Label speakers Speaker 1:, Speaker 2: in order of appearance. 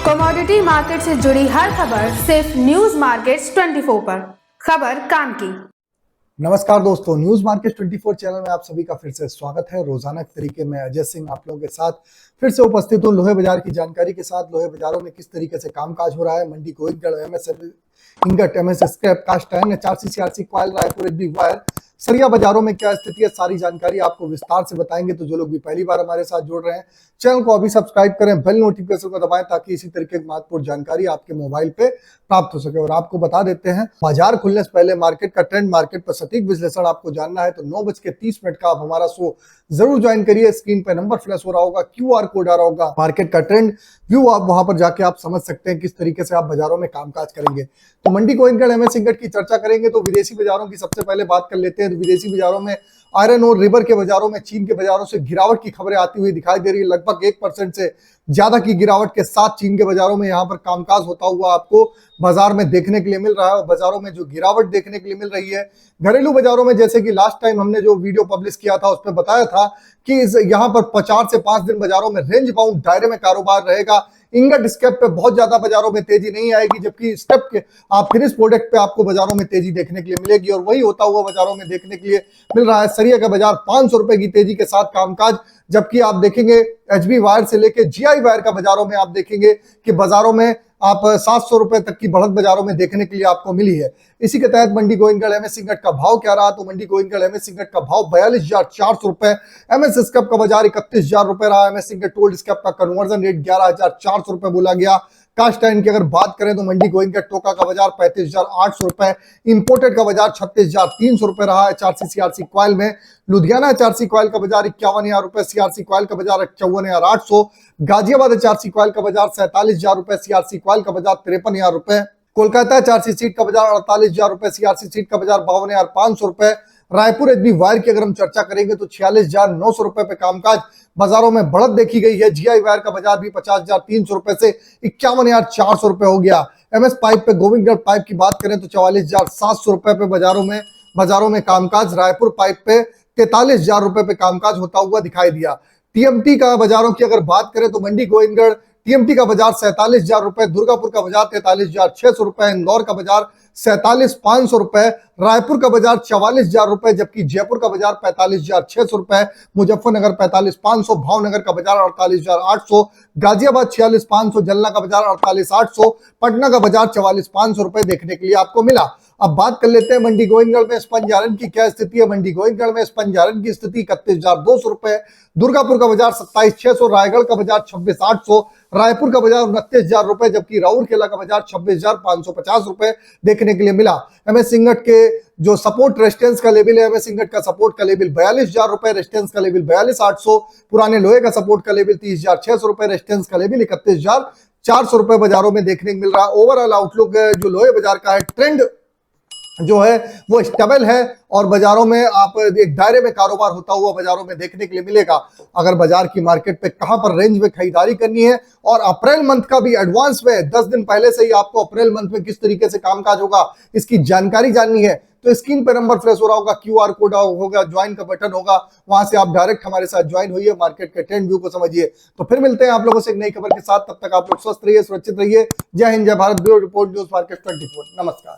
Speaker 1: Commodity market से जुड़ी हर खबर सिर्फ न्यूज मार्केट्स 24 पर। खबर काम की।
Speaker 2: नमस्कार दोस्तों, न्यूज मार्केट 24 चैनल में आप सभी का फिर से स्वागत है। रोजाना के तरीके में अजय सिंह आप लोगों के साथ फिर से उपस्थित हूँ लोहे बाजार की जानकारी के साथ। लोहे बाजारों में किस तरीके से कामकाज हो रहा है, Mandi Gobindgarh, MS ingot, MS scrap, cast iron, HRC, CRC, coil, Raipur HB wire, सरिया बाजारों में क्या स्थिति है, सारी जानकारी आपको विस्तार से बताएंगे। तो जो लोग भी पहली बार हमारे साथ जुड़ रहे हैं, चैनल को अभी सब्सक्राइब करें, बेल नोटिफिकेशन को दबाएं ताकि इसी तरीके की महत्वपूर्ण जानकारी आपके मोबाइल पे प्राप्त हो सके। और आपको बता देते हैं, बाजार खुलने से पहले मार्केट का ट्रेंड, मार्केट पर सटीक विश्लेषण आपको जानना है तो 9:30 का आप हमारा शो जरूर ज्वाइन करिए। स्क्रीन पे नंबर फ्लैश हो रहा होगा, क्यूआर कोड आ रहा होगा, मार्केट का ट्रेंड व्यू आप वहां पर जाके आप समझ सकते हैं किस तरीके से आप बाजारों में कामकाज करेंगे। तो मंडी गोविंदगढ़, एमएस इंगट की चर्चा करेंगे तो विदेशी बाजारों की सबसे पहले बात कर लेते हैं। तो विदेशी बाजारों में आयरन और रिवर के बाजारों में चीन के बाजारों से गिरावट की खबरें आती हुई दिखाई दे रही है। लगभग 1% से ज्यादा की गिरावट के साथ चीन के बाजारों में यहाँ पर कामकाज होता हुआ आपको बाजार में देखने के लिए मिल रहा है। और बाजारों में जो गिरावट देखने के लिए मिल रही है, घरेलू बाजारों में, जैसे कि लास्ट टाइम हमने जो वीडियो पब्लिश किया था उसमें बताया था कि यहाँ पर 4 से 5 दिन बाजारों में रेंज बाउंड दायरे में कारोबार रहेगा। इंगट स्क्रैप पे बहुत ज्यादा बाजारों में तेजी नहीं आएगी, जबकि स्क्रैप के आप फिनिश प्रोडक्ट पे आपको बाजारों में तेजी देखने के लिए मिलेगी। और वही होता हुआ बाजारों में देखने के लिए मिल रहा है। सरिया का बाजार 500 रुपए की तेजी के साथ कामकाज, जबकि आप देखेंगे एचबी वायर से लेकर जीआई वायर का बाजारों में आप देखेंगे कि बाजारों में आप 700 रुपए तक की बढ़त बाजारों में देखने के लिए आपको मिली है। इसी के तहत मंडी गोविंदगढ़ एमएस इंगट का भाव क्या रहा, तो मंडी गोविंदगढ़ एमएस इंगट का भाव 42,400 रुपए, एमएस स्क्रैप का बाजार 31,000 रुपए रहा। एमएस इंगट टोल्ड स्क्रैप का कन्वर्जन रेट 11,400 रुपए बोला गया। कास्ट आयरन की अगर बात करें तो मंडी गोविंदगढ़ टोका का बाजार 35,800 रुपए, इंपोर्टेड का बाजार 36,300 रुपए रहा। एचआरसी, सीआरसी कॉइल में लुधियाना एचआरसी कॉइल का बाजार 51,000 रुपए, सीआरसी कॉइल का बाजार 54,800, गाजियाबाद एचआरसी कॉइल का बाजार 47,000 रुपए, सीआरसी कॉइल का बाजार 53,000 रुपए, कोलकाता एचआरसी सीट का बाजार 48,000 रुपए, सीआरसी सीट का बाजार 52,500 रुपए। रायपुर एचबी वायर की अगर हम चर्चा करेंगे तो 46,900 रुपए पे कामकाज बाजारों में बढ़त देखी गई है। जीआई वायर का बाजार भी 50,300 रुपए से 51,400 रुपए हो गया। एमएस पाइप पे, गोविंदगढ़ पाइप की बात करें तो 44,700 रुपए पे बाजारों में कामकाज। रायपुर पाइप पे 43,000 रुपए पे कामकाज होता हुआ दिखाई दिया। टीएमटी का बाजारों की अगर बात करें तो मंडी गोविंदगढ़ टीएमटी का बाजार 47,000 रुपए, दुर्गापुर का बाजार 43,600 रुपए, इंदौर का बाजार 47,500 रुपए, रायपुर का बाजार 44,000 रुपए, जबकि जयपुर का बाजार 45,600 रुपए, मुजफ्फरनगर 45,500, भावनगर का बाजार 48,800, गाजियाबाद 46,500, जलना का बाजार 48,800, पटना का बाजार 44,500 रुपए देखने के लिए आपको मिला। अब बात कर लेते हैं मंडी गोविंदगढ़ में स्पंज आयरन की क्या स्थिति है। मंडी गोविंदगढ़ में स्पंज आयरन की स्थिति 31,200 रुपए, दुर्गापुर का बाजार 27,600, रायगढ़ का बाजार 26,800, रायपुर का बाजार 29,000 रुपए, जबकि राउरकेला का बाजार 26,550 रुपए देखने के लिए मिला। एमएस इंगट के जो सपोर्ट रेजिस्टेंस का लेवल है, एमएस इंगट का सपोर्ट का लेवल 42,000 रुपए, रेजिस्टेंस का लेवल 42,800, पुराने लोहे का सपोर्ट का लेवल 30,600 रुपए, रेजिस्टेंस का लेवल 31,400 रुपए बाजारों में देखने को मिल रहा है। ओवरऑल आउटलुक जो लोहे बाजार का है, ट्रेंड जो है वो स्टेबल है और बाजारों में आप एक दायरे में कारोबार होता हुआ बाजारों में देखने के लिए मिलेगा। अगर बाजार की मार्केट पे कहां पर रेंज में खरीदारी करनी है और अप्रैल मंथ का भी एडवांस में 10 दिन पहले से ही आपको अप्रैल मंथ में किस तरीके से कामकाज होगा इसकी जानकारी जाननी है तो स्क्रीन पर नंबर फ्लैश हो रहा होगा, क्यूआर कोड होगा, ज्वाइन का बटन होगा, वहां से आप डायरेक्ट हमारे साथ ज्वाइन होइए, मार्केट के ट्रेंड व्यू को समझिए। तो फिर मिलते हैं आप लोगों से एक नई खबर के साथ, तब तक आप लोग स्वस्थ रहिए, सुरक्षित रहिए। जय हिंद, जय Bharat. Bureau report, news market 24। नमस्कार।